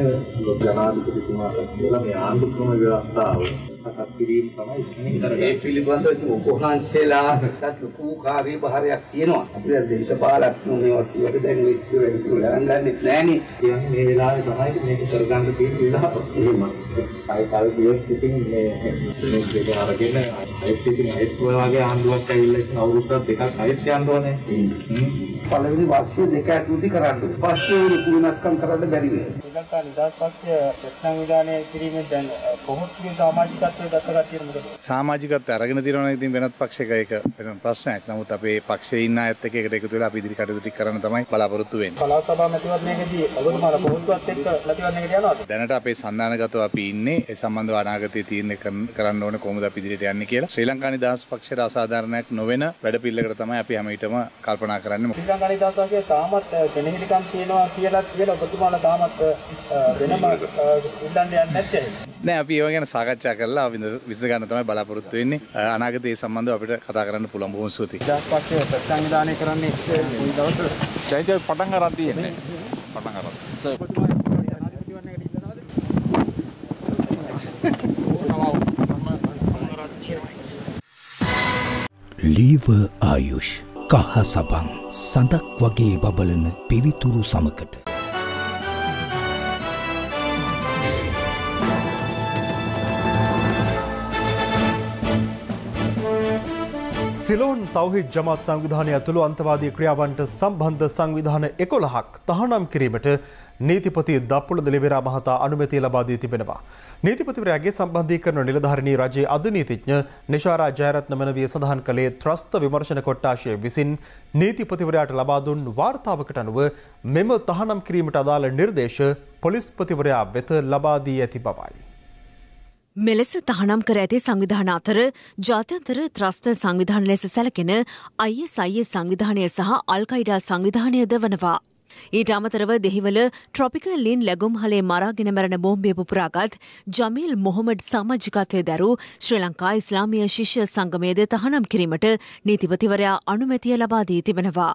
ජනාධිපතිතුමාට කියලා මේ ආණ්ඩු ක්‍රම ව්‍යවස්ථාව සකස් කිරීම තමයි. ඒ පිළිබඳව උපහාන්සලා ලොකු කාර්යභාරයක් තියෙනවා. අපිට දේශපාලඥයෝ මේවා කියවට දැන් මේ ඉස්සරහට ගණන් ගන්නෙත් නෑනේ. කියන්නේ මේ වෙලාවේ තමයි මේක කරගන්න තියෙන වෙලාව. එහෙම. අය කාලේ ඉතින් මේ දෙක අරගෙන අයිත් ඉතින් අයිත් වගේ ආණ්ඩුවක් ඇවිල්ලා ඉතින් අවුරුද්දක් දෙකක් අයිත් යන්න ඕනේ. පළවෙනි වර්ෂය දෙක ඇතුළත කරන්න ඕනේ. පස්සේ උරු වෙනස්කම් කරන්න බැරි වෙනවා. ශ්‍රී ලංකා නිදහස් පක්ෂය සංවිධානය කිරීමෙන් දැන් කොහොමද සමාජිකත්වයේ දක්වලා තියෙන මොකද? සමාජිකත්වය අරගෙන තියෙනවා නම් ඉතින් වෙනත් පක්ෂයක ඒක වෙන ප්‍රශ්නයක්. නමුත් අපේ පක්ෂයේ ඉන්න අයත් එක්ක එකට එකතු වෙලා අපි ඉදිරි කටයුතු ටික කරන්න තමයි බලාපොරොත්තු වෙන්නේ. පළාත් සභා මැතිවරණයකදී ඔබතුමාලා පොහොසතුත් එක්ක මැතිවරණයකට යනවද? දැනට අපේ සන්දානගතව අපි ඉන්නේ ඒ සම්බන්ධව අනාගතයේ තීරණය කරන්න ඕනේ කොහොමද අපි ඉදිරියට යන්නේ කියලා. ශ්‍රී ලංකා නිදහස් පක්ෂයට අසාධාරණයක් නොවන වැඩපිළිවෙලකට තමයි අපි හැම විටම කල්පනා කරන්නේ. ශ්‍රී ලංකා නිදහස් පක්ෂයේ තාමත් දෙනෙහිලිකම් තියෙනවා කියලා ඔබතුමාලා තාමත් වෙනම ඉල්ලන්න යන්නේ නැත්තේ. නෑ අපි ඒව ගැන සාකච්ඡා කරලා අපි විසඳ ගන්න තමයි බලාපොරොත්තු වෙන්නේ. අනාගතයේ සම්බන්ධව අපිට කතා කරන්න පුළුවන්. බොහොම ස්තුතියි. නිදහස් පක්ෂය සංවිධානය කරන්නේ කොයි දවසද? චෛත්‍ය පටන් ගන්න තියෙන්නේ. පටන් ගන්න. ලීව ආයුෂ් කහ සබන් සඳක් වගේ බබලන පිවිතුරු සමකට සිලෝන් තවහිද් ජමාත් සංවිධානය ඇතුළු අන්තවාදී ක්‍රියාවන්ට සම්බන්ධ සංවිධාන 11ක් තහනම් කිරීමට නීතිපති දප්පුල දෙලිවෙරා මහතා අනුමැතිය ලබා දී තිබෙනවා. නීතිපතිවරයාගේ සම්බන්ධීකරණ නිලධාරිණී රජයේ අධි නීතිඥ නිශාරා ජයරත්න මනවිය සඳහන් කළේ ත්‍රස්ත විමර්ශන කොට්ටාශය විසින් නීතිපතිවරයාට ලබා දුන් වාර්තාවකට අනුව මෙම තහනම් කිරීමට අදාළ නිර්දේශ පොලිස්පතිවරයා වෙත ලබා දී ඇති බවයි. මෙලෙස තහනම් කර ඇති සංවිධාන අතර ජාත්‍යන්තර ත්‍රස්ත සංවිධාන ලෙස සැලකෙන ISIS සංවිධානය සහ අල්කයිඩා සංවිධානයද වනවා. ඊට අමතරව දෙහිවල ට්‍රොපිකල් ලින් ලැගුම්හලේ මරාගෙන මැරෙන බෝම්බය පුපුරාගත් ජමීල් මොහොමඩ් සමාජිකත්වය දරූ ශ්‍රී ලංකා ඉස්ලාමීය ශිෂ්‍ය සංගමයේද තහනම් කිරීමට නීතිපතිවරයා අනුමැතිය ලබා දී තිබෙනවා.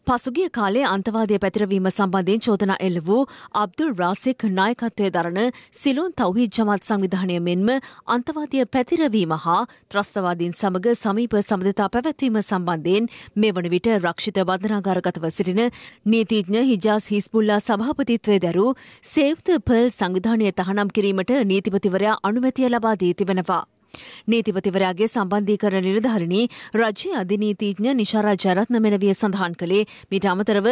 පසුගිය කාලේ අන්තවාදය පැතිරවීම සම්බන්ධයෙන් චෝදනා එල්ල වූ අබ්දුල් රාසික් නායකත්වය දරන සිලෝන් තව්හීද් ජමාත් සංවිධානය මෙන්ම අන්තවාදය පැතිරවීම හා ත්‍රස්තවාදීන් සමග සමීප සබඳතා පැවැත්වීම සම්බන්ධයෙන් මේ වන විට රක්ෂිත බන්ධනාගාරගතව සිටින නීතිඥ හිජාස් හිස්බුල්ලා සභාපතිත්වය දැරූ සේව් ද පර්ල් සංවිධානය තහනම් කිරීමට නීතිපතිවරයා අනුමැතිය ලබා දී තිබෙනවා. නීතිපතිවරයාගේ සම්බන්ධීකරණ නිලධාරිණී රජයේ අධිනීතිඥ නිශාරා ජයරත්න මෙනවිය සඳහන් කළේ මීට අමතරව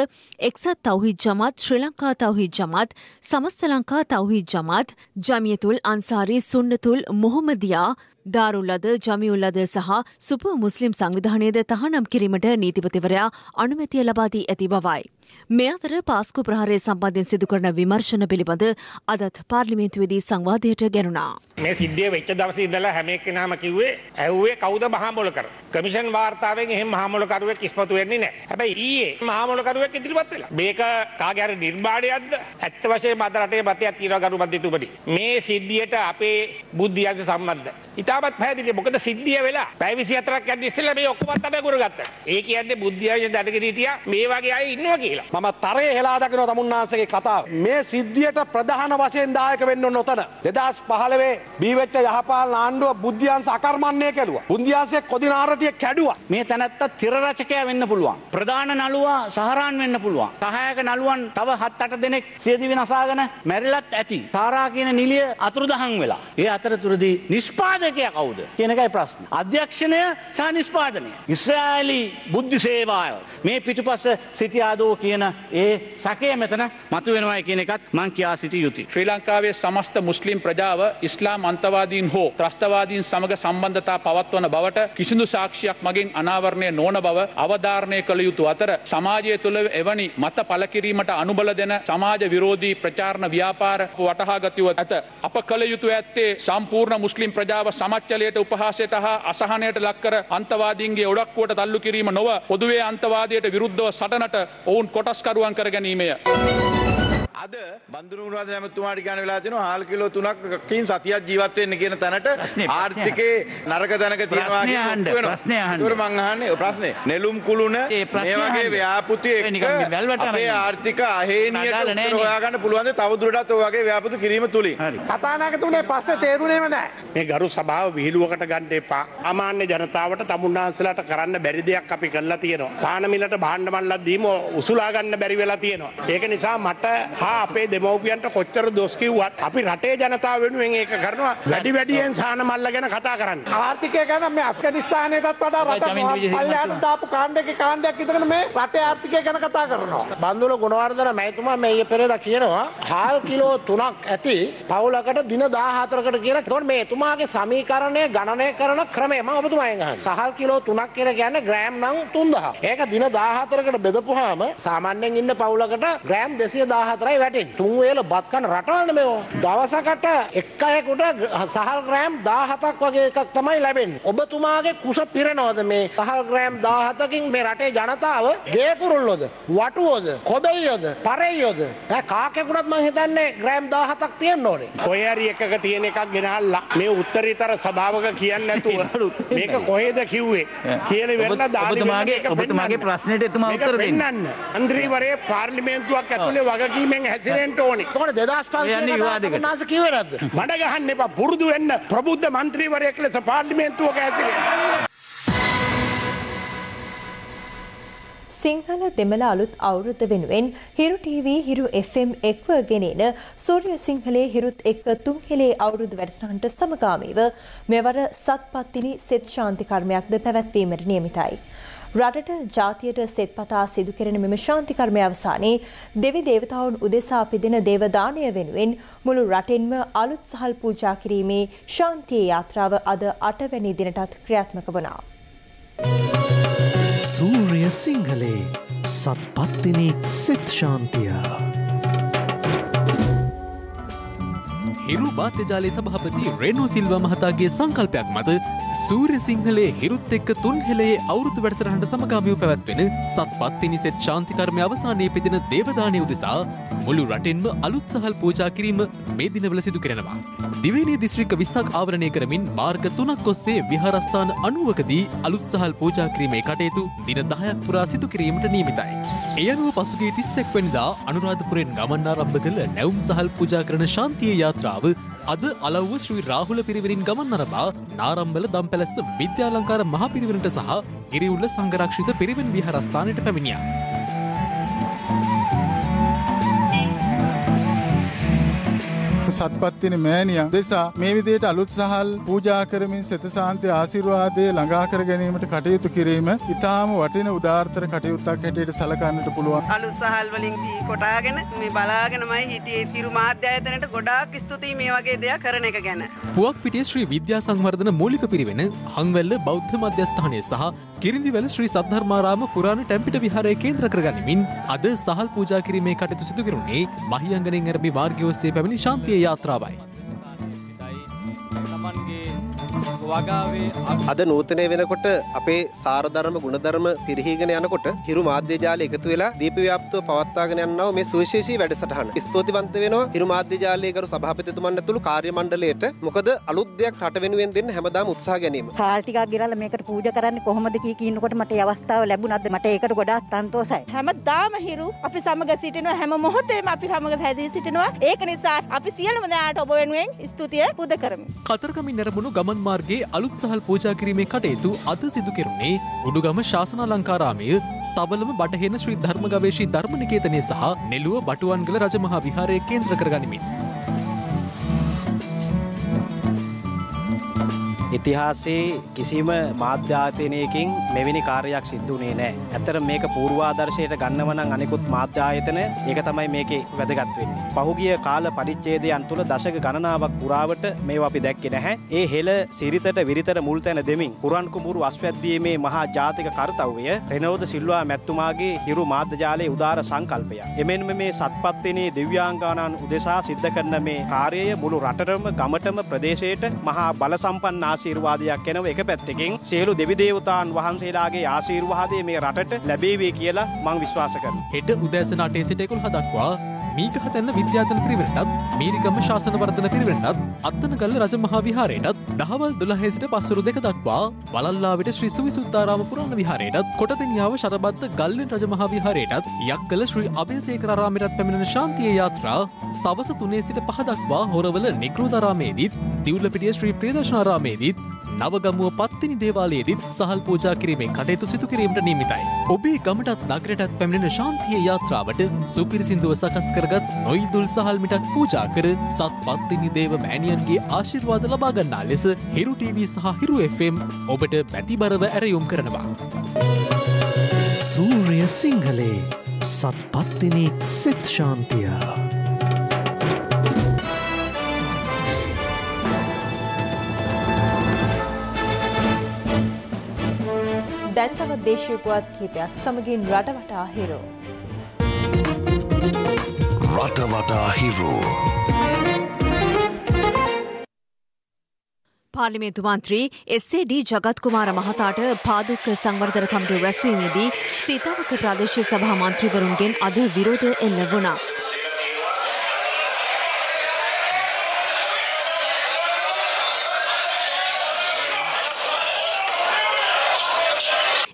එක්සත් තව්හීද් ජමාත්, ශ්‍රී ලංකා තව්හීද් ජමාත්, සමස්ත ලංකා තව්හීද් ජමාත්, ජමියතුල් අන්සාරි සුන්නතුල් මුහම්මදියා දාරුල්ලද ජමිඋල්ලද සහ සුප මුස්ලිම් සංවිධානයද තහනම් කිරීමට නීතිපතිවරයා අනුමැතිය ලබා දී ඇති බවයි. මේ අතර පාස්කු ප්‍රහාරය සම්බන්ධයෙන් සිදු කරන විමර්ශන පිළිබඳ අදත් පාර්ලිමේන්තුවේදී සංවාදයට ගැනුණා. මේ සිද්ධිය වෙච්ච දවසේ ඉඳලා හැම එක්කෙනාම කිව්වේ ඇහුවේ කවුද මහමොලකර. කමිෂන් වාර්තාවෙන් එහෙම මහමොලකරුවෙක් ඉස්මතු වෙන්නේ නැහැ. හැබැයි ඊයේ මහමොලකරුවෙක් ඉදිරිපත් වෙලා. මේක කාගේ හරි නිර්මාණයක්ද? ඇත්ත වශයෙන්ම අද රටේ බතයක් තියෙනවා ගරු මන්ත්‍රීතුමනි. මේ සිද්ධියට අපේ බුද්ධියන්ස සම්බන්ධයි. ඉතාමත් පැහැදිලි. මොකද සිද්ධිය වෙලා පැය 24ක් යද්දි ඉස්සෙල්ලා මේ ඔක්කොම අතට ගත්තා. ඒ කියන්නේ බුද්ධියන්ස දැනගෙන හිටියා මේ වගේ අය ඉන්නවා කියලා. මම තරයේ හෙලා දකින්න තමුන්නාන්සේගේ කතාව. මේ සිද්ධියට ප්‍රධාන වශයෙන් දායක වෙන්න ඕන ඔතන 2015 බීවෙච්ච යහපාලන ආණ්ඩුව බුද්ධියන්ස අකර්මණ්‍ය කෙරුවා. බුද්ධියන්සේ කොදිනාරටිය කැඩුවා. මේ තැනත්ත තිර රචකයා වෙන්න පුළුවන්. ප්‍රධාන නළුවා සහරාන් වෙන්න පුළුවන්. සහායක නළුවන් තව 7-8 දෙනෙක් සියදිවි නසාගෙන මැරිලත් ඇති. තාරා කියන නිලිය අතුරුදහන් වෙලා. ඒ අතරතුරදී නිෂ්පාදකයෙක් නායකයා කවුද කියන එකයි ප්‍රශ්නේ. අධ්‍යක්ෂණය සහ නිෂ්පාදනය. ඊශ්‍රායලි බුද්ධ සේවාව මේ පිටුපස සිටියාදෝ කියන ඒ සැකය මෙතන මතුවෙනවා කියන එකත් මම කියා සිටිය යුතුයි. ශ්‍රී ලංකාවේ සමස්ත මුස්ලිම් ප්‍රජාව ඉස්ලාම් අන්තවාදීන් හෝ ත්‍රස්තවාදීන් සමග සම්බන්ධතා පවත්වන බවට කිසිදු සාක්ෂියක් මගින් අනාවරණය නොවන බව අවධාරණය කළ යුතු අතර සමාජය තුළ එවැනි මත පළ කිරීමට අනුබල දෙන සමාජ විරෝධී ප්‍රචාරණ ව්‍යාපාර වටහා ගත යුතු ඇත. අප කළ යුතු ඇත්තේ සම්පූර්ණ මුස්ලිම් ප්‍රජාව සමච්චලයට උපහාසයට හා අසහනයට ලක්කර අන්තවාදීන්ගේ ඔඩක්කුවට තල්ලු කිරීම නොව පොදුවේ අන්තවාදයට විරුද්ධව සටනට ඔවුන් කොටස්කරුවන් කර ගැනීමය. අද බන්දුරුමුණාද නැමතුමාට ගන්න වෙලා තියෙනවා හාල් කිලෝ 3ක් කින් සතියක් ජීවත් වෙන්න කියන තැනට ආර්ථිකයේ නරක තැනක තියෙනවා කියන ප්‍රශ්නේ අහන්න. ඒක මං අහන්නේ ප්‍රශ්නේ. නෙළුම් කුළුණ මේ වගේ ව්‍යාපෘති එක්ක අපේ ආර්ථික අහේනියට උත්තර හොයාගන්න පුළුවන් ද තව දුරටත් ඔය වගේ ව්‍යාපෘති කිරීම තුලින්. හරි. කතානායකතුමනේ ප්‍රශ්නේ තේරුණේම නැහැ. මේ ගරු සභාව විහිළුවකට ගන්න එපා. සාමාන්‍ය ජනතාවට තමුන්නාන්සලාට කරන්න බැරි දෙයක් අපි කළා තියෙනවා. සාහන මිලට භාණ්ඩ මල්ලක් දීම උසුලා ගන්න බැරි වෙලා තියෙනවා. ඒක නිසා මට අපේ දෙමව්පියන්ට කොච්චර දොස් කිව්වත් අපි රටේ ජනතාව වෙනුවෙන් ඒක කරනවා. වැඩියෙන් සාහන මල්ල ගැන කතා කරන්න. ආර්ථිකය ගැන මේ ඇෆ්ගනිස්තානයටත් වඩා රට පල්ලෙහාට දාපු කාණ්ඩයක් ඉදගෙන මේ රටේ ආර්ථිකය ගැන කතා කරනවා. බන්දුල ගුණවර්ධන මහතුමා මේ පෙරේදා කියනවා හාල් කිලෝ 3ක් ඇති පවුලකට දින 14කට කියලා. ඒතකොට මේ එතුමාගේ සමීකරණය ගණනය කරන ක්‍රමය මම ඔබතුමාගෙන් අහනවා. හාල් කිලෝ 3ක් කියලා කියන්නේ ග්‍රෑම් නම් 3000. ඒක දින 14කට බෙදපුවාම සාමාන්‍යයෙන් ඉන්න පවුලකට ග්‍රෑම් 214යි වැටෙන්නේ. තුන් වේල බත් කන රටවල් මේවා. දවසකට එක් අයෙකුට සහල් ග්‍රෑම් 17ක් වගේ එකක් තමයි ලැබෙන්නේ. ඔබතුමාගේ කුස පිරනවද මේ සහල් ග්‍රෑම් 17කින් මේ රටේ ජනතාව ගේ කුරුල්ලෝද වටුවෝද කොබෙයියෝද පරෙයියෝද කාකේකුටත් මම හිතන්නේ ග්‍රෑම් 17ක් තියෙන්න ඕනේ. කොහේ හරි එකක තියෙන එකක් ගෙනහල්ලා මේ උත්තරීතර සභාවක කියන්නේ නැතුව මේක කොහෙද කිව්වේ කියලා වෙන්න ඔබතුමාගේ ප්‍රශ්නෙට එතුමා උත්තර දෙන්න. මන්ත්‍රීවරේ පාර්ලිමේන්තුවක් ඇතුලේ වගකීමෙන් හැසිරෙන්න ඕනේ. ඒකට 2005 නාස කිව්වේ නැද්ද? මඩ ගහන්න එපා. පුරුදු වෙන්න ප්‍රබුද්ධ මන්ත්‍රීවරයෙක් ලෙස පාර්ලිමේන්තුවක හැසිරෙන්න. සිංහල දෙමළ අලුත් අවුරුද්ද වෙනුවෙන් හිරු TV හිරු FM එක්ව ගෙනෙන සූර්ය සිංහලේ හිරුත් එක්ක තුන්හෙලේ අවුරුදු වැඩසටහනට සමගාමීව මෙවර සත්පත්තිනි සෙත් ශාන්ති කර්මයක්ද පැවැත්වීමට නියමිතයි. රටට ජාතියට සෙත්පතා සිදු කෙරෙන මෙම ශාන්ති කර්මය අවසානයේ දෙවි දේවතාවුන් උදෙසා පිදෙන දේවදානය වෙනුවෙන් මුළු රටෙන්ම අලුත් සහල් පූජා කිරීමේ ශාන්තියේ යාත්‍රාව අද 8 වැනි දිනටත් ක්‍රියාත්මක වුණා. සූර්ය සිංහලේ සත්පත්තිනි සෙත් ශාන්තිය. හිරු වාද්‍යජාලයේ සභාපති රේනෝ සිල්වා මහතාගේ සංකල්පයක් මත සූර්ය සිංහලේ හිරුත් එක්ක තුන්හෙලේ අවුරුදු වැඩසටහනට සමගාමීව පැවැත්වෙන සත්පත්තිනි සෙත් ශාන්ති කර්මය අවසානයේ පිදෙන දේවදානය උදෙසා මුළු රටෙන්ම අලුත් සහල් පූජා කිරීම මේ දිනවල සිදු කරනවා. දිවයිනේ දිස්ත්‍රික්ක 20ක් ආවරණය කරමින් මාර්ග 3ක් ඔස්සේ විහාරස්ථාන 90කදී අලුත් සහල් පූජා කිරීමේ කටයුතු දින 10ක් පුරා සිදු කිරීමට නියමිතයි. ඒ අනුව පසුගිය 31 වෙනිදා අනුරාධපුරයෙන් ගමන් ආරම්භ කළ නැවුම් සහල් පූජා කරන ශාන්තියේ යාත්‍රාව අද අලව්ව ශ්‍රී රාහුල පිරිවරින් ගමන් අරඹා නාරම්බල දම්පැලැස්ස විද්‍යාලංකාර මහ පිරිවරට සහ ගිරිඋල්ල සංඝරක්ෂිත පිරිවෙන් විහාරස්ථානයට පැමිණියා. සත්පත්තිනි මෑණියන් දෙසා මේ විදිහට අලුත් සහල් පූජා කරමින් සෙත ශාන්ති ආශිර්වාදය ළඟා කර ගැනීමට කටයුතු කිරීම ඉතාම වටින උදාාරතර කටයුත්තක් හැටියට සලකන්නට පුළුවන්. අලුත් සහල් වලින් කොටාගෙන මේ බලාගෙනමයි හිටියේ. තිරු මාධ්‍යායතනයට ගොඩාක් ස්තුතියි මේ වගේ දෙයක් කරන එක ගැන. පුවක්පිටිය ශ්‍රී විද්‍යා සංවර්ධන මූලික පිරිවෙන හංවැල්ල බෞද්ධ මධ්‍යස්ථානය සහ කිරිඳිවැල ශ්‍රී සද්ධර්මාරාම පුරාණ ටැම්පිට විහාරය කේන්ද්‍ර කරගනිමින් අද සහල් පූජා කිරීමේ කටයුතු සිදු කෙරුණේ මහියංගණයෙන් ඇරඹි මාර්ගය ඔස්සේ පැමිණි ශාන්තියේ යාත්‍රාවයි. අද නූතනය වෙනකොට අපේ සාරධර්ම ගුණධර්ම පිරිහීගෙන යනකොට හිරු මාධ්‍ය ජාලය එකතු වෙලා දීපව්‍යාප්තව පවත්වාගෙන යනවා මේ සුවිශේෂී වැඩසටහන. ස්තුතිවන්ත වෙනවා හිරු මාධ්‍ය ජාලයේ ගරු සභාපතිතුමන් ඇතුළු කාර්ය මණ්ඩලයට. මොකද අලුත් දෙයක් රට වෙනුවෙන් දෙන්න හැමදාම උත්සාහ ගැනීම. කාල් ටිකක් ගෙනල්ලා මේකට පූජා කරන්නේ කොහොමද කියනකොට මට ඒ අවස්ථාව ලැබුණාද මට ඒකට ගොඩාක් සන්තෝෂයි. හැමදාම හිරු අපි සමග සිටිනවා හැම මොහොතේම අපි සමග හැදී සිටිනවා. ඒක නිසා අපි සියලුම දෙනාට ඔබ වෙනුවෙන් ස්තුතිය පුද කරමු. කතරගමින් නැරඹුණු ගමන් මාර්ගයේ අලුත් සහල් පූජා කිරීමේ කටයුතු අද සිදු කෙරුණේ උඩුගම ශාසනාලංකාරාමයේ තවලම බටහෙන ශ්‍රී ධර්ම ගවේෂී ධර්මනිකේතනය සහ නෙළුව බටුවන්ගල රජමහා විහාරයේ කේන්ද්‍ර කරගනිමින්. ඉතිහාසයේ කිසිම මාධ්‍ය ආයතනයකින් මෙවැනි කාර්යයක් සිද්ධ වුණේ නැහැ. ඇත්තට මේක පූර්වාදර්ශයට ගන්නව නම් අනිකුත් මාධ්‍ය ආයතන ඒක තමයි මේකේ වැදගත් වෙන්නේ. පහුගිය කාල පරිච්ඡේදයන් තුල දශක ගණනාවක් පුරාවට මේවා අපි දැක්කේ නැහැ. ඒ හෙළ සිරිතට විරිතට මුල් තැන දෙමින් පුරන් කුඹුරු අස්වැද්දීමේ මහා ජාතික කර්තව්‍ය රෙනෝද සිල්වා මැතිතුමාගේ හිරු මාධ්‍ය ජාලයේ උදාර සංකල්පය. එමෙන්ම මේ සත්පත්තිනේ දිව්‍යාංගනාන් උදෙසා සිද්ධ කරන මේ කාර්යය මුළු රටටම ගමටම ප්‍රදේශයට මහා බල සම්පන්න ආශිර්වාදයක් එනව එක පැත්තකින් සියලු දෙවි දේවතාන් වහන්සේලාගේ ආශිර්වාදය මේ රටට ලැබේවි කියලා මම විශ්වාස කරනවා. හෙට උදෑසන 8 සිට 11 දක්වා මීගහතැන්න විද්‍යාධන පිරිවෙනටත් මීරිගම ශාසන වර්ධන පිරිවෙනටත් අත්තනගල්ල රජ මහා විහාරයටත් දහවල් 12 සිට පස්වරු 2 දක්වා වලල්ලාවිට ශ්‍රී සුවිසුද්ධාරාම පුරාණ විහාරයටත් කොටදෙනියාව ශරබත්ත ගල්ලෙන් රජ මහා විහාරයටත් යක්කල ශ්‍රී අභයසේකරාරාමයටත් පැමිණෙන ශාන්තිය යාත්‍රා සවස 3 සිට 5 දක්වා හොරවල නිග්‍රෝධාරාමේදීත් දිවුල්ලපිටිය ශ්‍රී ප්‍රියදර්ශනාරාමේදීත් නවගමුව පත්තිනි දේවාලයේදීත් සහල් පූජා කිරීමෙන් කටයුතු සිදු කිරීමට නියමිතයි. ඔබේ ගමටත් නගරයටත් පැමිණෙන ශාන්තිය යාත්‍රාවට සුපිරිසිදුව සකස් කරගත් නොයිදුල් සහල් මිටක් පූජා කර සත්පත්තිනි දේව මෑණියන්ගේ ආශිර්වාද ලබා ගන්නා ලෙස හිරු TV සහ හිරු FM ඔබට පැතිබරව ඇරයුම් කරනවා. සූර්ය සිංහලේ සත්පත්තිනි සෙත් ශාන්තිය. දැන් තවත් දේශීය පුවත් කිහිපයක් සමගින් රටවටා හිරු. රටවටා හිරු. පාර්ලිමේන්තු මන්ත්‍රී SAD ජගත් කුමාර මහතාට පාදුක්ක සංවර්ධන කමිටුව රැස්වීමේදී සීතාවක ප්‍රාදේශීය සභා මන්ත්‍රීවරුන්ගෙන් අද විරෝධය එල්ල වුණා.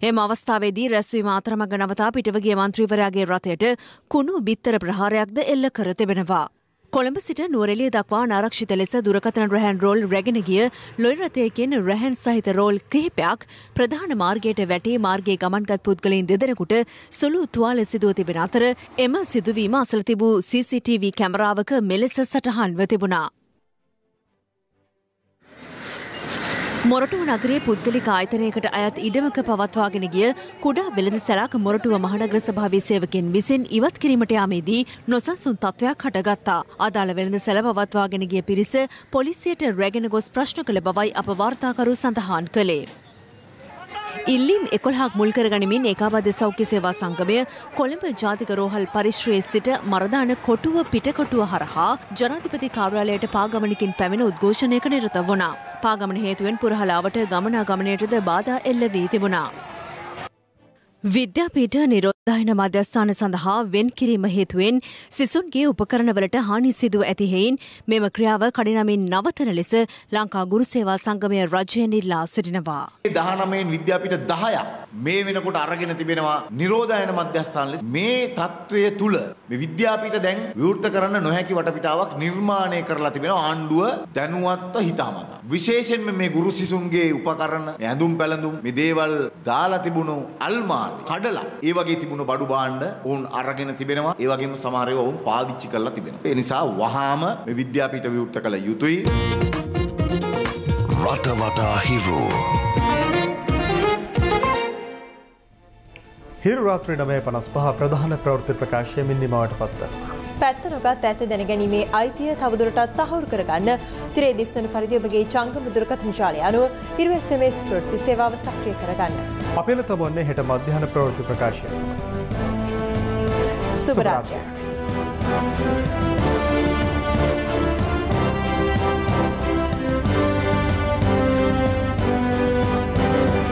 එම අවස්ථාවේදී රැස්වීම අතරමඟ නවතා පිටව ගිය මන්ත්‍රීවරයාගේ රථයට කුණු බිත්තර ප්‍රහාරයක්ද එල්ල කර තිබෙනවා. කොළඹ සිට නුවරඑළිය දක්වා අනාරක්ෂිත ලෙස දුරකථන රැහැන් රෝල් රැගෙන ගිය ලොරි රථයකින් රැහැන් සහිත රෝල් කිහිපයක් ප්‍රධාන මාර්ගයට වැටී මාර්ගයේ ගමන්ගත් පුද්ගලයන් දෙදෙනෙකුට සුළු තුවාල සිදුව තිබෙන අතර එම සිදුවීම අසල තිබූ CCTV කැමරාවක මෙලෙස සටහන්ව තිබුණා. මොරටුව නගරයේ පුද්ගලික ආයතනයකට අයත් ඉඩමක පවත්වාගෙන ගිය කුඩා වෙළඳ සැලක් මොරටුව මහනගර සභාවේ සේවකයන් විසින් ඉවත් කිරීමට යාමේදී නොසන්සුන් තත්ත්වයක් හටගත්තා. අදාළ වෙළඳ සැල පවත්වාගෙන ගිය පිරිස පොලිසියට රැගෙන ගොස් ප්‍රශ්න කළ බවයි අප වාර්තාකරු සඳහන් කළේ. ඉල්ලීම් 11ක් මුල් කරගනිමින් ඒකාබද්ධ සෞඛ්‍ය සේවා සංගමය කොළඹ ජාතික රෝහල් පරිශ්‍රයේ සිට මරදාන කොටුව පිටකොටුව හරහා ජනාධිපති කාර්යාලයට පාගමනකින් පැමිණ උද්ඝෝෂණයක නිරත වුණා. පාගමන හේතුවෙන් පුරහලාවට ගමනාගමනයටද බාධා එල්ල වී තිබුණා. විද්‍යාපීඨ නිරෝධායන මධ්‍යස්ථාන සඳහා වෙන් කිරීම හේතුවෙන් සිසුන්ගේ උපකරණවලට හානි සිදුව ඇති හේයින් මෙම ක්‍රියාව කඩිනමින් නවතන ලෙස ලංකා ගුරු සේවා සංගමය රජයෙන් ඉල්ලා සිටිනවා. 19 විද්‍යාපීඨ 10ක් මේ වෙනකොට අරගෙන තිබෙනවා නිරෝධායන මධ්‍යස්ථාන ලෙස. මේ තත්වය තුල මේ විද්‍යාපීඨ දැන් විවෘත කරන්න නොහැකි වටපිටාවක් නිර්මාණය කරලා තිබෙනවා ආණ්ඩුව දැනුවත්ව හිතාමතා. විශේෂයෙන්ම මේ ගුරු සිසුන්ගේ උපකරණ, ඇඳුම් පැළඳුම් මේ දේවල් දාලා තිබුණු අල්මාරි කඩලා ඒ වගේ තිබුණු බඩු භාණ්ඩ වුන් අරගෙන තිබෙනවා. ඒ වගේම සමහර ඒවා වුන් පාවිච්චි කරලා තිබෙනවා. ඒ නිසා වහාම මේ විද්‍යාපීඨ විවෘත කළ යුතුයි. රටවටා හිරු. හිරු රාත්‍රී 9:55 ප්‍රධාන ප්‍රවෘත්ති ප්‍රකාශයමින් නිමවට පත්වනවා. පැත්ත නොගත් ඇත්ත දැනගැනීමේ අයිතිය තවදුරටත් තහවුරු කරගන්න තිරේ දිස්වන පරිදි ඔබගේ ජංගම දුරකථන ජාලය අනුව හිරු SMS ප්‍රවෘත්ති සේවාව සක්‍රිය කරගන්න. අපේ ලතබොන්නේ හෙට මධ්‍යහන ප්‍රවෘත්ති ප්‍රකාශය සමග. සුබ රාත්‍රියක්.